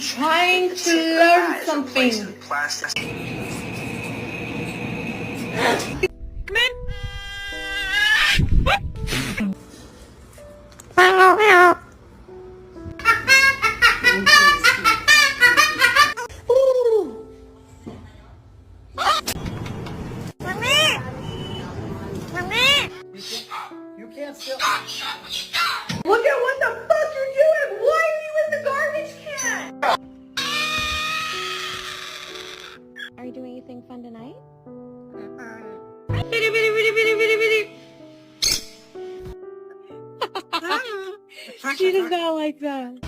trying to learn something. You can't still. Look at what the fuck you're doing! Why are you in the garbage can? Are you doing anything fun tonight? She does not like that.